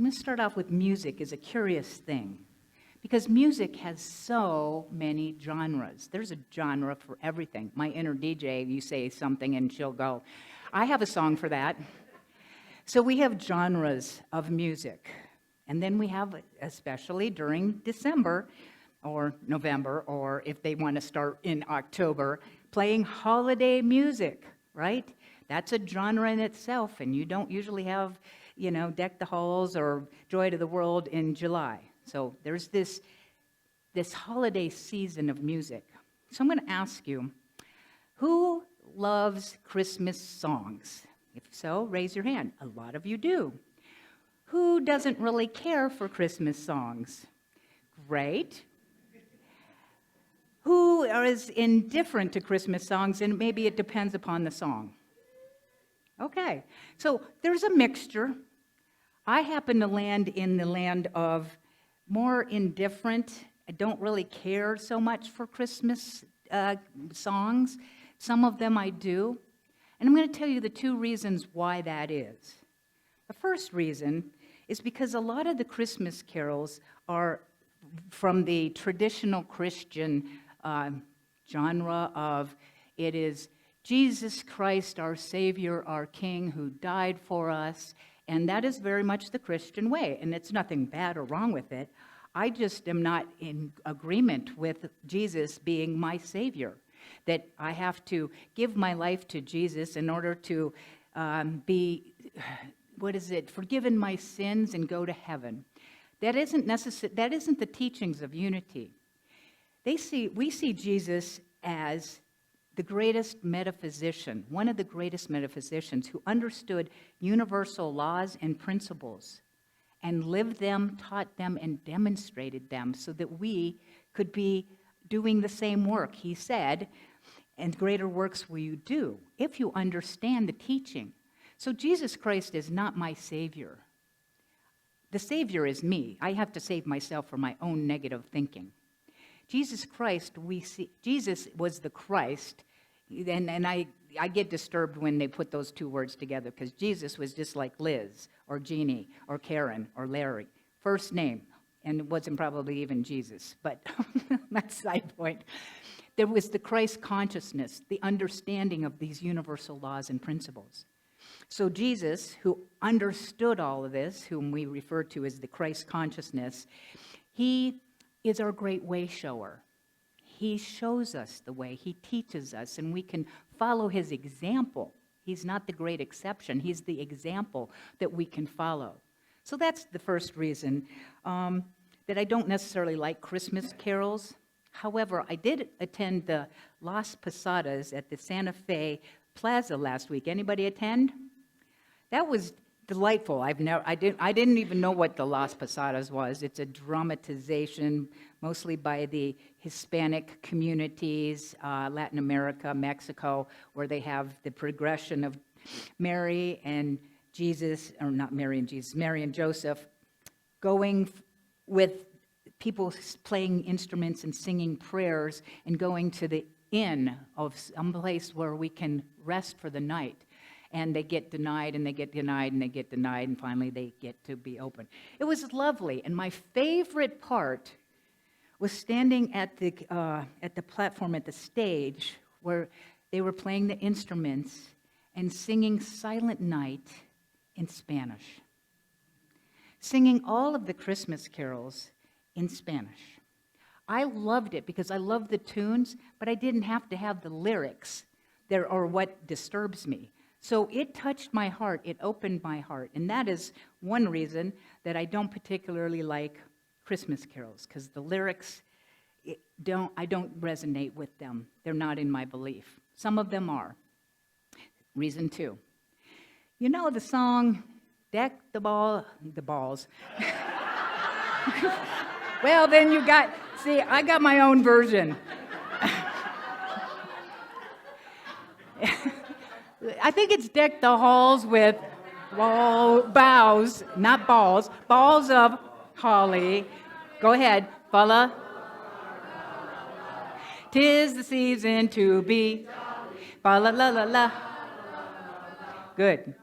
going to start off with music is a curious thing because music has so many genres. There's a genre for everything. My inner DJ, you say something and she'll go, I have a song for that. So we have genres of music. And then we have, especially during December or November, or if they want to start in October, playing holiday music, right? That's a genre in itself, and you don't usually have, Deck the Halls or Joy to the World in July. So there's this holiday season of music. So I'm going to ask you, who loves Christmas songs? If so, raise your hand. A lot of you do. Who doesn't really care for Christmas songs? Great. Who is indifferent to Christmas songs, and maybe it depends upon the song? Okay, so there's a mixture. I happen to land in the land of more indifferent. I don't really care so much for Christmas songs. Some of them I do. And I'm going to tell you the two reasons why that is. The first reason is because a lot of the Christmas carols are from the traditional Christian genre of it is Jesus Christ, our Savior, our King, who died for us. And that is very much the Christian way. And it's nothing bad or wrong with it. I just am not in agreement with Jesus being my Savior. That I have to give my life to Jesus in order to be, forgiven my sins and go to heaven. That isn't necessary. That isn't the teachings of unity. We see Jesus as the greatest metaphysician, one of the greatest metaphysicians who understood universal laws and principles and lived them, taught them, and demonstrated them so that we could be doing the same work. He said, and greater works will you do if you understand the teaching. So Jesus Christ is not my Savior. The Savior is me. I have to save myself from my own negative thinking. Jesus was the Christ, and I get disturbed when they put those two words together because Jesus was just like Liz or Jeannie or Karen or Larry. First name, and it wasn't probably even Jesus, but that's a side point. There was the Christ consciousness, the understanding of these universal laws and principles. So Jesus, who understood all of this, whom we refer to as the Christ consciousness, he is our great way shower. He shows us the way. He teaches us, and we can follow his example. He's not the great exception. He's the example that we can follow. So that's the first reason that I don't necessarily like Christmas carols. However, I did attend the Las Posadas at the Santa Fe Plaza last week. Anybody attend? That was delightful. I didn't even know what the Las Posadas was. It's a dramatization, mostly by the Hispanic communities, Latin America, Mexico, where they have the progression of Mary and Jesus, or not Mary and Jesus, Mary and Joseph, going with people playing instruments and singing prayers and going to the inn of some place where we can rest for the night. And they get denied, and they get denied, and they get denied, and finally they get to be open. It was lovely, and my favorite part was standing at the platform at the stage where they were playing the instruments and singing Silent Night in Spanish, singing all of the Christmas carols in Spanish. I loved it because I loved the tunes, but I didn't have to have the lyrics there or what disturbs me. So it touched my heart, it opened my heart, and that is one reason that I don't particularly like Christmas carols, because the lyrics, I don't resonate with them. They're not in my belief. Some of them are. Reason two. You know the song, Deck the Balls. Well, then I got my own version. I think it's Deck the Halls with boughs, not balls, balls of holly. Go ahead, Fala. 'Tis the season to be. Fa la la la la. Good.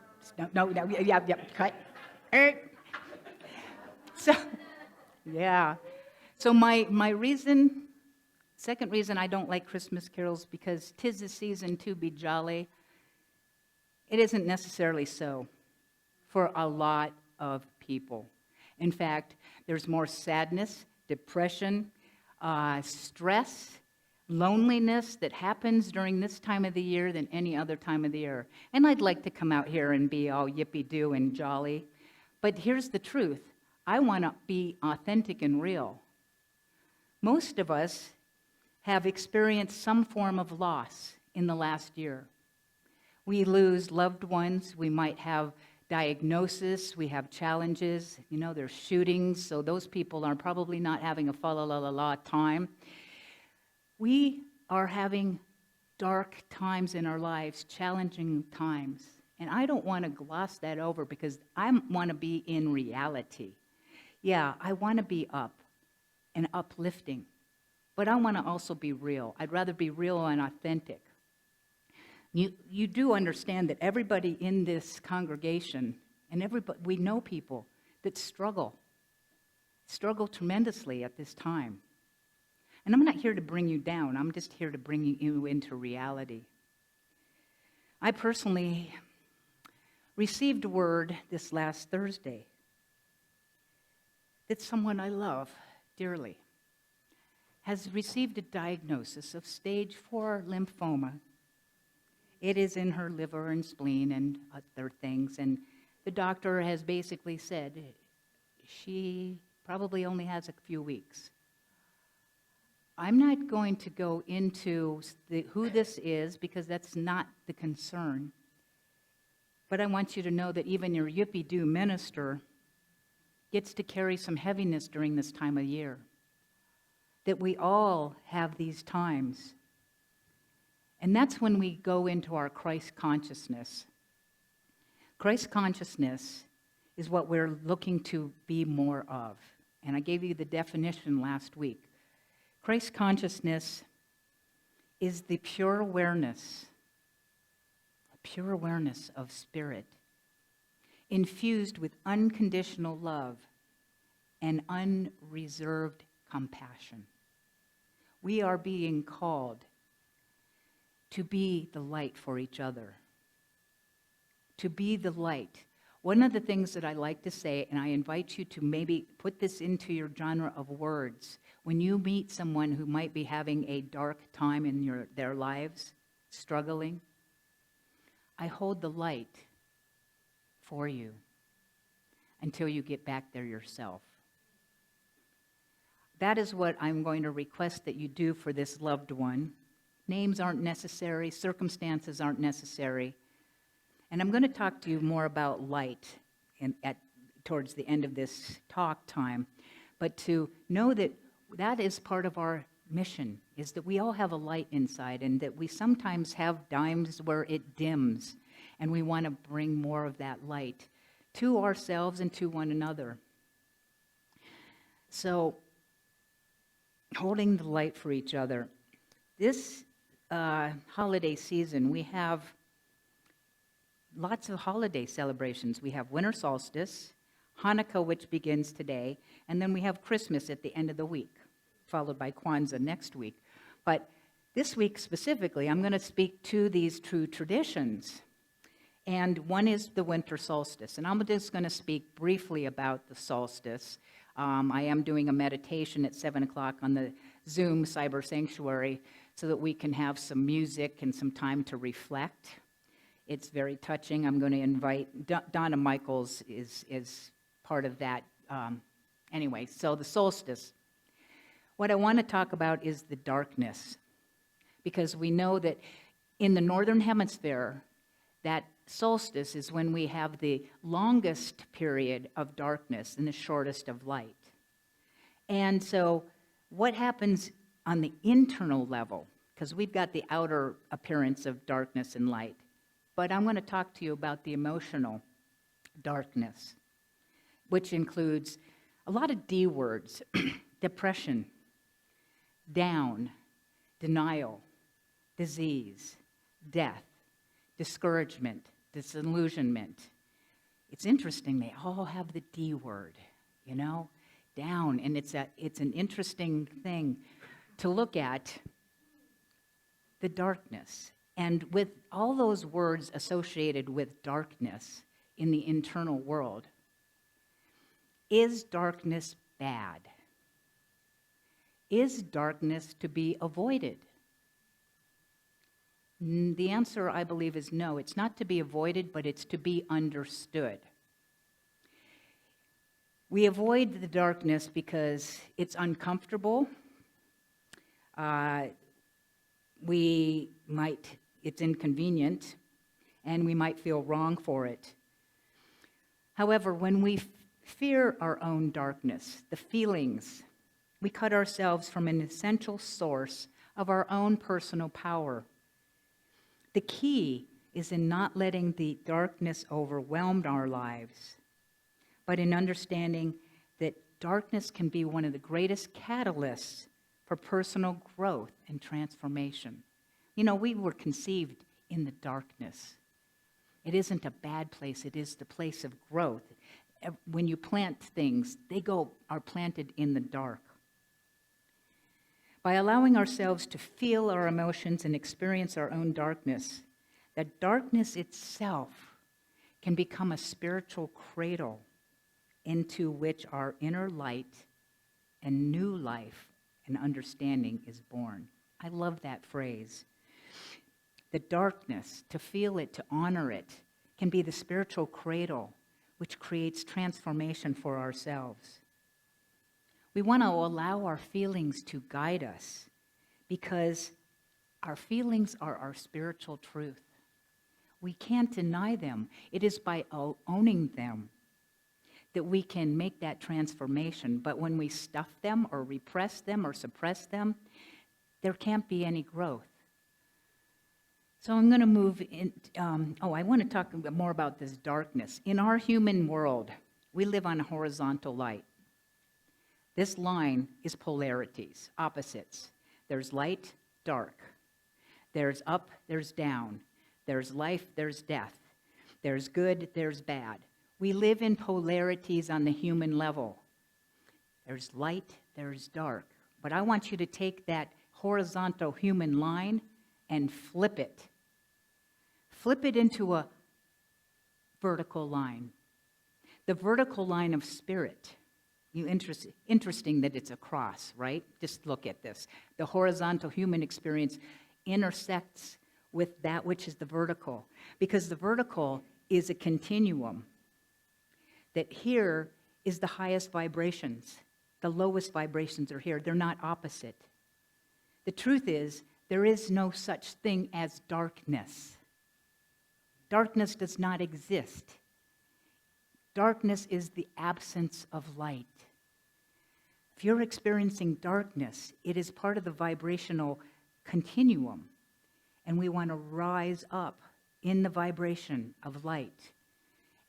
No, yeah, cut. So, yeah. So second reason I don't like Christmas carols, because 'tis the season to be jolly. It isn't necessarily so for a lot of people. In fact, there's more sadness, depression, stress, loneliness that happens during this time of the year than any other time of the year. And I'd like to come out here and be all yippee-doo and jolly. But here's the truth. I want to be authentic and real. Most of us have experienced some form of loss in the last year. We lose loved ones. We might have diagnosis. We have challenges. There's shootings, so those people are probably not having a fa-la-la-la-la time. We are having dark times in our lives, challenging times. And I don't want to gloss that over, because I want to be in reality. Yeah, I want to be up and uplifting, but I want to also be real. I'd rather be real and authentic. You do understand that everybody in this congregation, and we know people that struggle tremendously at this time. And I'm not here to bring you down. I'm just here to bring you into reality. I personally received word this last Thursday that someone I love dearly has received a diagnosis of stage 4 lymphoma. It is in her liver and spleen and other things, and the doctor has basically said she probably only has a few weeks. I'm not going to go into who this is, because that's not the concern. But I want you to know that even your yippee-doo minister gets to carry some heaviness during this time of year. That we all have these times. And that's when we go into our Christ consciousness. Christ consciousness is what we're looking to be more of. And I gave you the definition last week. Christ consciousness is the pure awareness of spirit, infused with unconditional love and unreserved compassion. We are being called to be the light for each other. To be the light. One of the things that I like to say, and I invite you to maybe put this into your genre of words, when you meet someone who might be having a dark time in their lives, struggling, I hold the light for you until you get back there yourself. That is what I'm going to request that you do for this loved one. Names aren't necessary, circumstances aren't necessary. And I'm going to talk to you more about light towards the end of this talk time. But to know that that is part of our mission, is that we all have a light inside, and that we sometimes have times where it dims, and we want to bring more of that light to ourselves and to one another. So, holding the light for each other. This holiday season, we have lots of holiday celebrations. We have winter solstice, Hanukkah, which begins today, and then we have Christmas at the end of the week, followed by Kwanzaa next week. But this week specifically, I'm going to speak to these two traditions. And one is the winter solstice. And I'm just going to speak briefly about the solstice. I am doing a meditation at 7 o'clock on the Zoom Cyber Sanctuary so that we can have some music and some time to reflect. It's very touching. I'm going to invite Donna Michaels is part of that. Anyway, so the solstice. What I want to talk about is the darkness, because we know that in the northern hemisphere, that solstice is when we have the longest period of darkness and the shortest of light. And so what happens on the internal level, because we've got the outer appearance of darkness and light, but I'm going to talk to you about the emotional darkness, which includes a lot of D words, depression, down, denial, disease, death, discouragement, disillusionment. It's interesting, they all have the D word. you know, down. And it's an interesting thing to look at, the darkness. And with all those words associated with darkness in the internal world, is darkness bad? Is darkness to be avoided? The answer, I believe, is no. It's not to be avoided, but it's to be understood. We avoid the darkness because it's uncomfortable. It's inconvenient, and we might feel wrong for it. However, when we fear our own darkness, the feelings, we cut ourselves from an essential source of our own personal power. The key is in not letting the darkness overwhelm our lives, but in understanding that darkness can be one of the greatest catalysts for personal growth and transformation. You know, we were conceived in the darkness. It isn't a bad place, it is the place of growth. When you plant things, they are planted in the dark. By allowing ourselves to feel our emotions and experience our own darkness, that darkness itself can become a spiritual cradle into which our inner light and new life and understanding is born. I love that phrase. The darkness, to feel it, to honor it, can be the spiritual cradle which creates transformation for ourselves. We want to allow our feelings to guide us because our feelings are our spiritual truth. We can't deny them. It is by owning them that we can make that transformation. But when we stuff them or repress them or suppress them, there can't be any growth. So I'm going to move in. I want to talk more about this darkness. In our human world, we live on a horizontal light. This line is polarities, opposites. There's light, dark. There's up, there's down. There's life, there's death. There's good, there's bad. We live in polarities on the human level. There's light, there's dark. But I want you to take that horizontal human line and flip it. Flip it into a vertical line. The vertical line of spirit. Interesting that it's a cross, right? Just look at this. The horizontal human experience intersects with that which is the vertical, because the vertical is a continuum. That here is the highest vibrations. The lowest vibrations are here. They're not opposite. The truth is, there is no such thing as darkness. Darkness does not exist. Darkness is the absence of light. If you're experiencing darkness, it is part of the vibrational continuum, and we want to rise up in the vibration of light.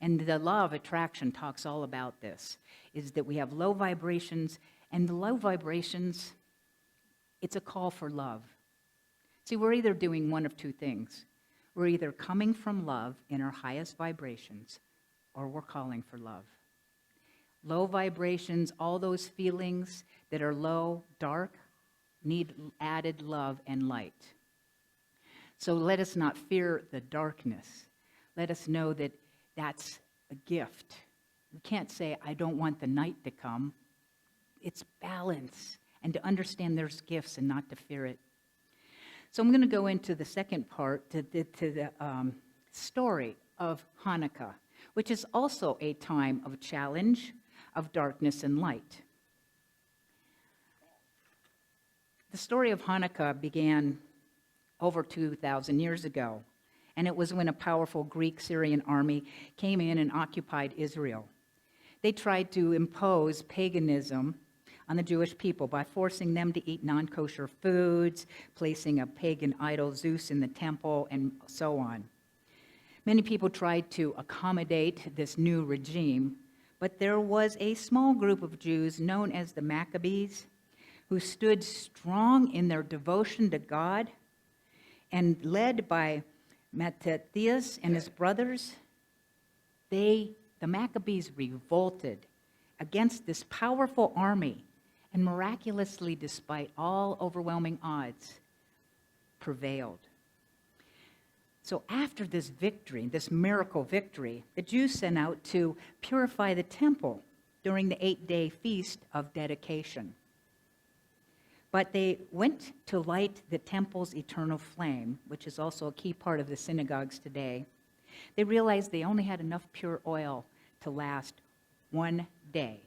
And the law of attraction talks all about this, is that we have low vibrations, and the low vibrations, it's a call for love. See, we're either doing one of two things. We're either coming from love in our highest vibrations, or we're calling for love. Low vibrations, all those feelings that are low, dark, need added love and light. So let us not fear the darkness. Let us know that that's a gift. We can't say, I don't want the night to come. It's balance, and to understand there's gifts and not to fear it. So I'm going to go into the second part, to the story of Hanukkah, which is also a time of challenge, of darkness and light. The story of Hanukkah began over 2,000 years ago, and it was when a powerful Greek-Syrian army came in and occupied Israel. They tried to impose paganism on the Jewish people by forcing them to eat non-kosher foods, placing a pagan idol, Zeus, in the temple, and so on. Many people tried to accommodate this new regime, but there was a small group of Jews known as the Maccabees who stood strong in their devotion to God, and led by Mattathias and his brothers, the Maccabees revolted against this powerful army, and miraculously, despite all overwhelming odds, prevailed. So after this victory, this miracle victory, the Jews set out to purify the temple during the 8-day feast of dedication. But they went to light the temple's eternal flame, which is also a key part of the synagogues today. They realized they only had enough pure oil to last one day.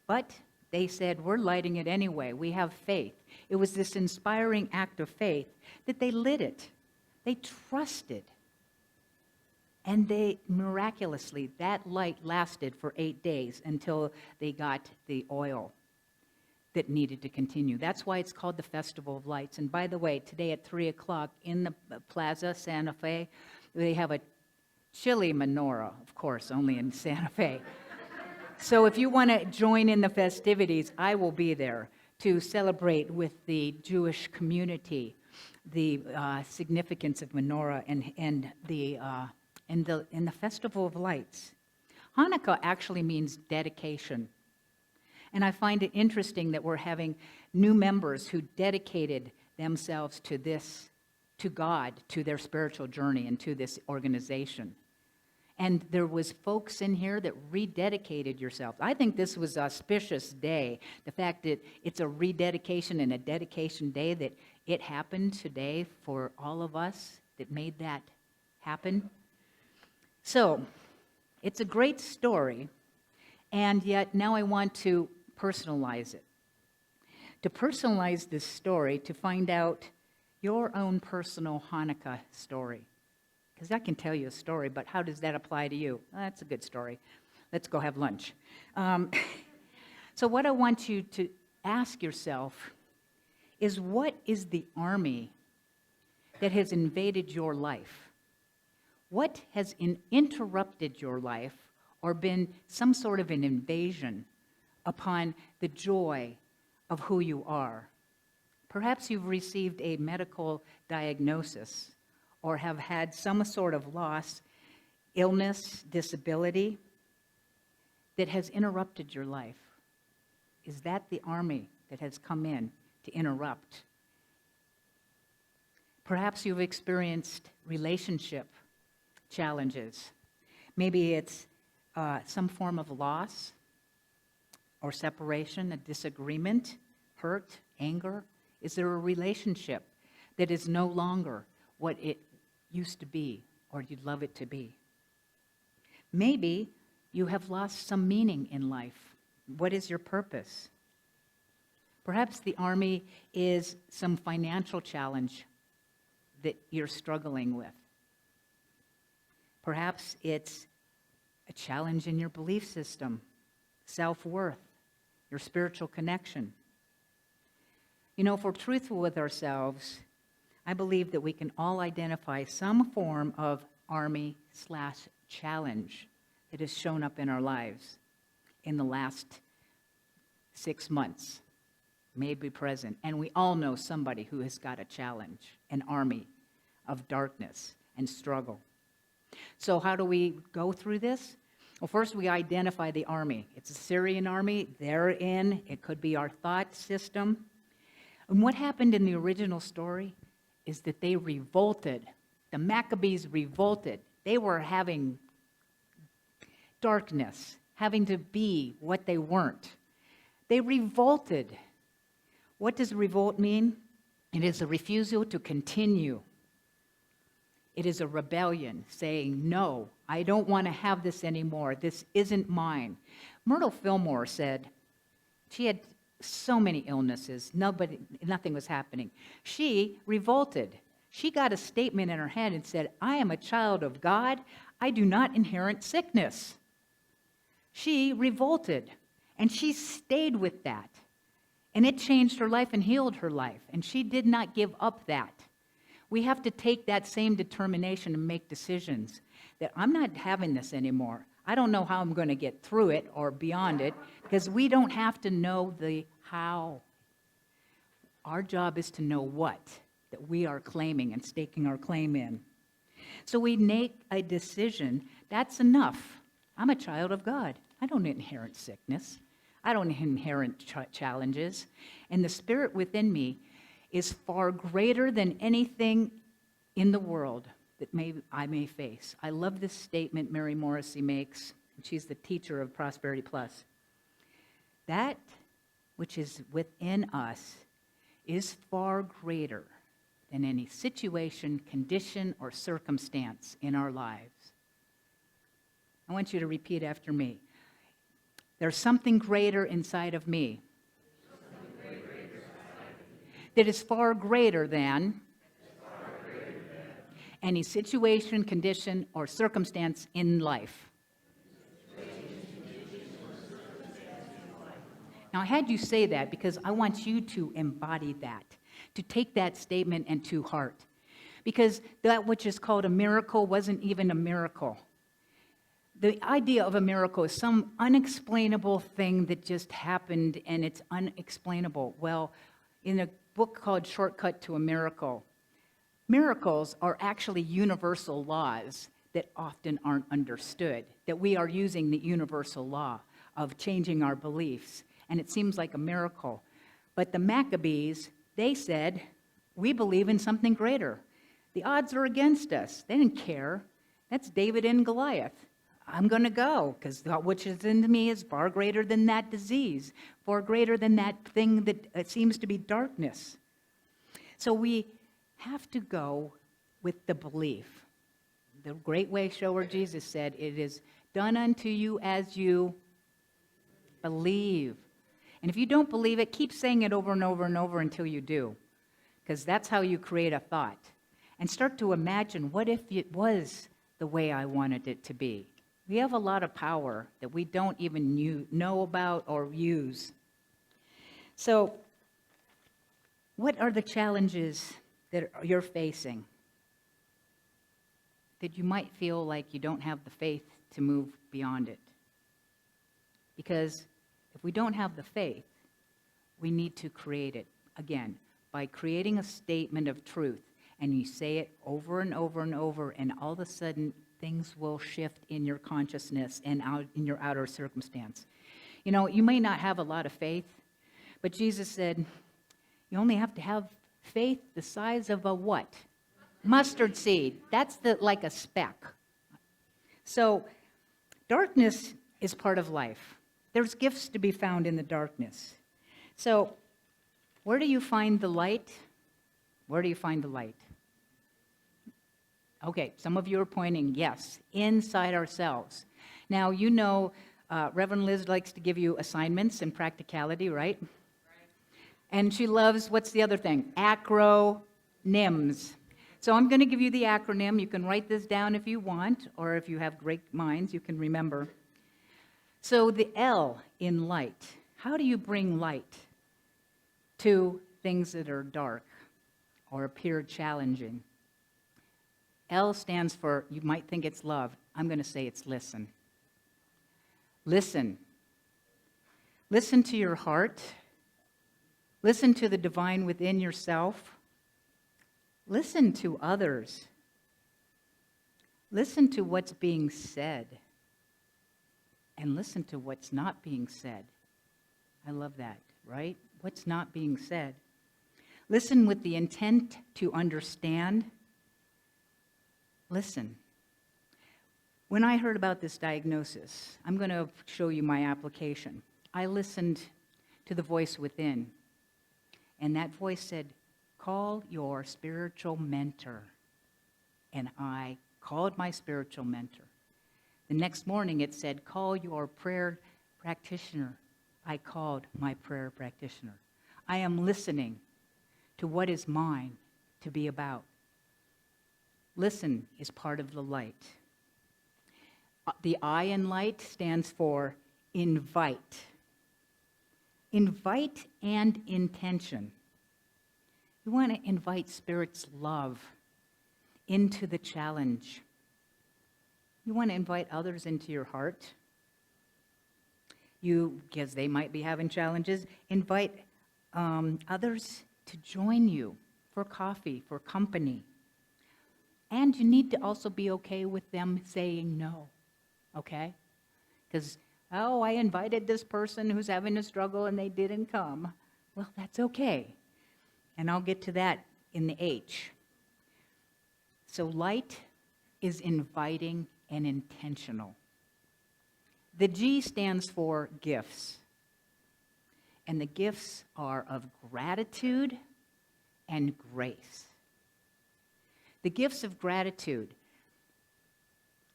But they said, we're lighting it anyway. We have faith. It was this inspiring act of faith that they lit it. They trusted. And they miraculously, that light lasted for 8 days until they got the oil that needed to continue. That's why it's called the Festival of Lights. And by the way, today at 3 o'clock in the Plaza Santa Fe, they have a chili menorah, of course, only in Santa Fe. So if you want to join in the festivities, I will be there to celebrate with the Jewish community the significance of menorah and the Festival of Lights. Hanukkah actually means dedication. And I find it interesting that we're having new members who dedicated themselves to this, to God, to their spiritual journey, and to this organization. And there was folks in here that rededicated yourself. I think this was an auspicious day. The fact that it's a rededication and a dedication day, that it happened today for all of us that made that happen. So, it's a great story, and yet now I want to personalize it. To personalize this story, to find out your own personal Hanukkah story. Because I can tell you a story, but how does that apply to you? Well, that's a good story. Let's go have lunch. So what I want you to ask yourself is, what is the army that has invaded your life? What has interrupted your life or been some sort of an invasion upon the joy of who you are? Perhaps you've received a medical diagnosis or have had some sort of loss, illness, disability that has interrupted your life. Is that the army that has come in to interrupt? Perhaps you've experienced relationship challenges. Maybe it's some form of loss or separation, a disagreement, hurt, anger. Is there a relationship that is no longer what it used to be or you'd love it to be? Maybe you have lost some meaning in life. What is your purpose? Perhaps the army is some financial challenge that you're struggling with. Perhaps it's a challenge in your belief system, self-worth, your spiritual connection. You know, if we're truthful with ourselves, I believe that we can all identify some form of army/challenge that has shown up in our lives in the last 6 months, maybe present. And we all know somebody who has got a challenge, an army of darkness and struggle. So how do we go through this? Well, first we identify the army. It's a Syrian army. They're in. It could be our thought system. And what happened in the original story is that they revolted. The Maccabees revolted. They were having darkness, having to be what they weren't. They revolted. What does revolt mean? It is a refusal to continue. It is a rebellion saying, no, I don't want to have this anymore. This isn't mine. Myrtle Fillmore said she had so many illnesses. Nothing was happening. She revolted. She got a statement in her head and said, I am a child of God. I do not inherit sickness. She revolted, and she stayed with that. And it changed her life and healed her life. And she did not give up that. We have to take that same determination and make decisions that I'm not having this anymore. I don't know how I'm going to get through it or beyond it, because we don't have to know the how. Our job is to know what that we are claiming and staking our claim in. So we make a decision. That's enough. I'm a child of God. I don't inherit sickness. I don't inherit challenges. And the Spirit within me is far greater than anything in the world that I may face. I love this statement Mary Morrissey makes. She's the teacher of Prosperity Plus. That which is within us is far greater than any situation, condition, or circumstance in our lives. I want you to repeat after me. There's something greater inside of me that is far greater than any situation, condition, or circumstance in life. Now, I had you say that because I want you to embody that, to take that statement and to heart. Because that which is called a miracle wasn't even a miracle. The idea of a miracle is some unexplainable thing that just happened and it's unexplainable. Well, in a book called Shortcut to a Miracle, miracles are actually universal laws that often aren't understood, that we are using the universal law of changing our beliefs. And it seems like a miracle. But the Maccabees, they said, we believe in something greater. The odds are against us. They didn't care. That's David and Goliath. I'm going to go because which is in me is far greater than that disease, far greater than that thing that seems to be darkness. So we have to go with the belief. The great way shower Jesus said, it is done unto you as you believe. And if you don't believe it, keep saying it over and over and over until you do, because that's how you create a thought. And start to imagine, what if it was the way I wanted it to be? We have a lot of power that we don't even know about or use. So, what are the challenges that you're facing that you might feel like you don't have the faith to move beyond it? Because if we don't have the faith, we need to create it again by creating a statement of truth. And you say it over and over and over, and all of a sudden, things will shift in your consciousness and out in your outer circumstance. You know, you may not have a lot of faith, but Jesus said, you only have to have faith the size of a what? Mustard seed. That's like a speck. So, darkness is part of life. There's gifts to be found in the darkness. So, where do you find the light? Where do you find the light? Okay, some of you are pointing, yes, inside ourselves. Now, you know, Reverend Liz likes to give you assignments and practicality, right? And she loves, what's the other thing? Acronyms. So I'm going to give you the acronym. You can write this down if you want, or if you have great minds, you can remember. So the L in light. How do you bring light to things that are dark or appear challenging? L stands for, you might think it's love. I'm going to say it's listen. Listen. Listen to your heart. Listen to the divine within yourself. Listen to others. Listen to what's being said. And listen to what's not being said. I love that, right? What's not being said. Listen with the intent to understand. Listen. When I heard about this diagnosis, I'm going to show you my application. I listened to the voice within, and that voice said, call your spiritual mentor. And I called my spiritual mentor. The next morning it said, call your prayer practitioner. I called my prayer practitioner. I am listening to what is mine to be about. Listen is part of the light. The I in light stands for invite. Invite and intention. You want to invite Spirit's love into the challenge. You want to invite others into your heart. Because they might be having challenges, invite others to join you for coffee, for company. And you need to also be okay with them saying no, okay? Because Oh, I invited this person who's having a struggle and they didn't come. Well, that's okay. And I'll get to that in the H. So light is inviting and intentional. The G stands for gifts. And the gifts are of gratitude and grace. The gifts of gratitude.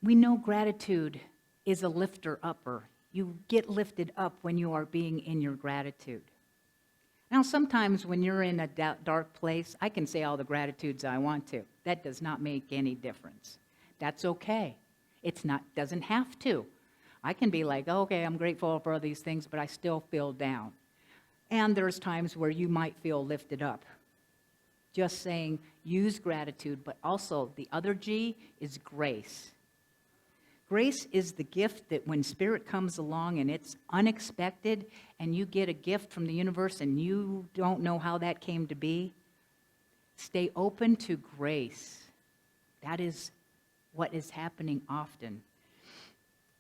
We know gratitude is a lifter-upper. You get lifted up when you are being in your gratitude. Now, sometimes when you're in a dark place, I can say all the gratitudes I want to. That does not make any difference. That's okay. Doesn't have to. I can be like, okay, I'm grateful for all these things, but I still feel down. And there's times where you might feel lifted up. Just saying, use gratitude, but also the other G is grace. Grace is the gift that when Spirit comes along and it's unexpected and you get a gift from the universe and you don't know how that came to be, stay open to grace. That is what is happening often.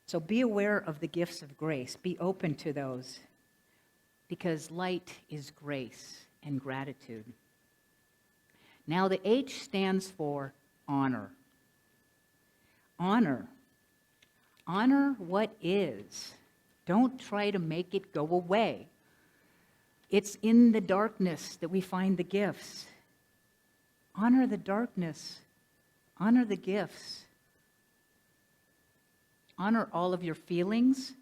So be aware of the gifts of grace. Be open to those because light is grace and gratitude. Now the H stands for honor. Honor. Honor what is. Don't try to make it go away. It's in the darkness that we find the gifts. Honor the darkness. Honor the gifts. Honor all of your feelings,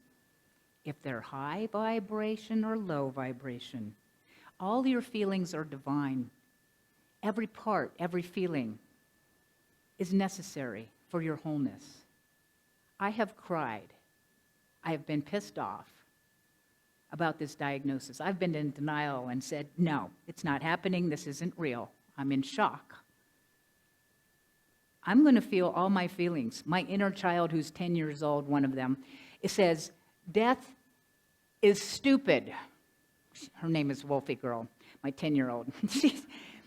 if they're high vibration or low vibration. All your feelings are divine. Every part, every feeling is necessary for your wholeness. I have cried. I have been pissed off about this diagnosis. I've been in denial and said, no, it's not happening. This isn't real. I'm in shock. I'm going to feel all my feelings. My inner child, who's 10 years old, one of them, it says, death is stupid. Her name is Wolfie Girl, my 10-year-old.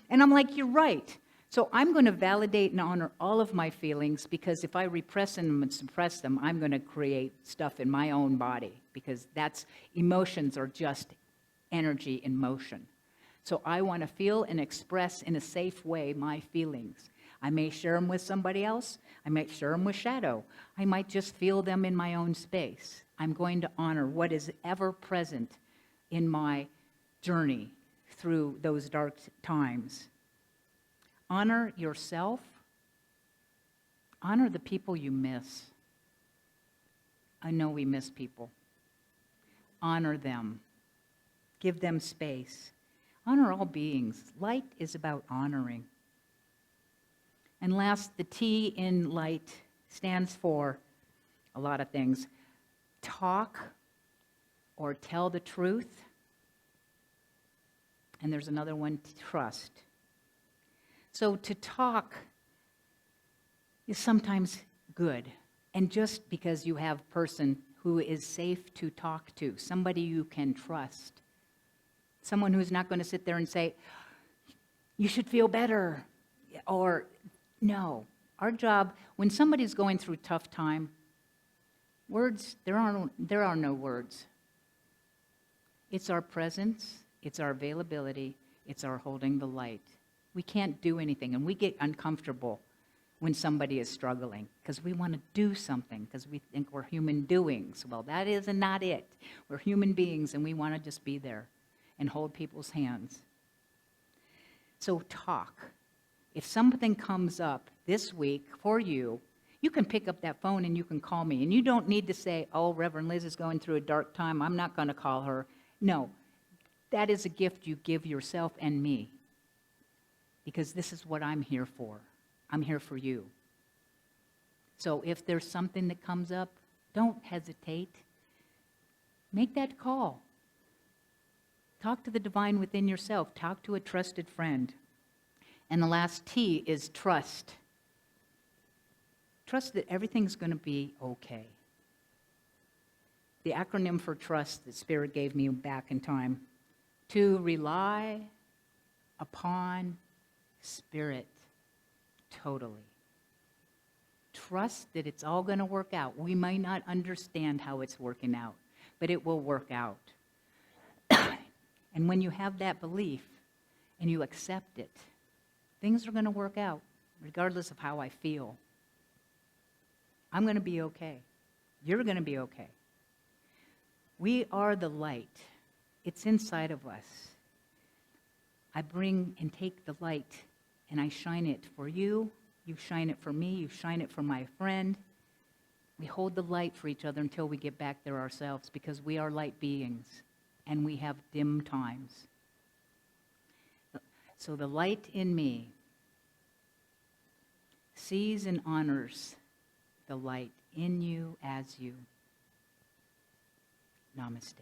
And I'm like, you're right. So I'm going to validate and honor all of my feelings because if I repress them and suppress them, I'm going to create stuff in my own body because emotions are just energy in motion. So I want to feel and express in a safe way my feelings. I may share them with somebody else. I might share them with Shadow. I might just feel them in my own space. I'm going to honor what is ever present in my journey through those dark times. Honor yourself. Honor the people you miss. I know we miss people. Honor them. Give them space. Honor all beings. Light is about honoring. And last, the T in light stands for a lot of things. Talk or tell the truth. And there's another one, trust. So to talk is sometimes good. And just because you have a person who is safe to talk to, somebody you can trust, someone who's not going to sit there and say, you should feel better, or no. Our job, when somebody's going through a tough time, words, there are no words. It's our presence, it's our availability, it's our holding the light. We can't do anything, and we get uncomfortable when somebody is struggling because we want to do something because we think we're human doings. Well, that is not it. We're human beings, and we want to just be there and hold people's hands. So talk. If something comes up this week for you, you can pick up that phone and you can call me. And you don't need to say, oh, Reverend Liz is going through a dark time. I'm not going to call her. No, that is a gift you give yourself and me. Because this is what I'm here for. I'm here for you. So if there's something that comes up, don't hesitate. Make that call. Talk to the divine within yourself. Talk to a trusted friend. And the last T is trust. Trust that everything's going to be okay. The acronym for trust that Spirit gave me back in time. To rely upon Spirit totally. Trust that it's all going to work out. We might not understand how it's working out, but it will work out. And when you have that belief and you accept it, things are going to work out regardless of how I feel. I'm going to be okay. You're going to be okay. We are the light. It's inside of us. I bring and take the light and I shine it for you. You shine it for me. You shine it for my friend. We hold the light for each other until we get back there ourselves, because we are light beings and we have dim times. So the light in me sees and honors the light in you as you. Namaste.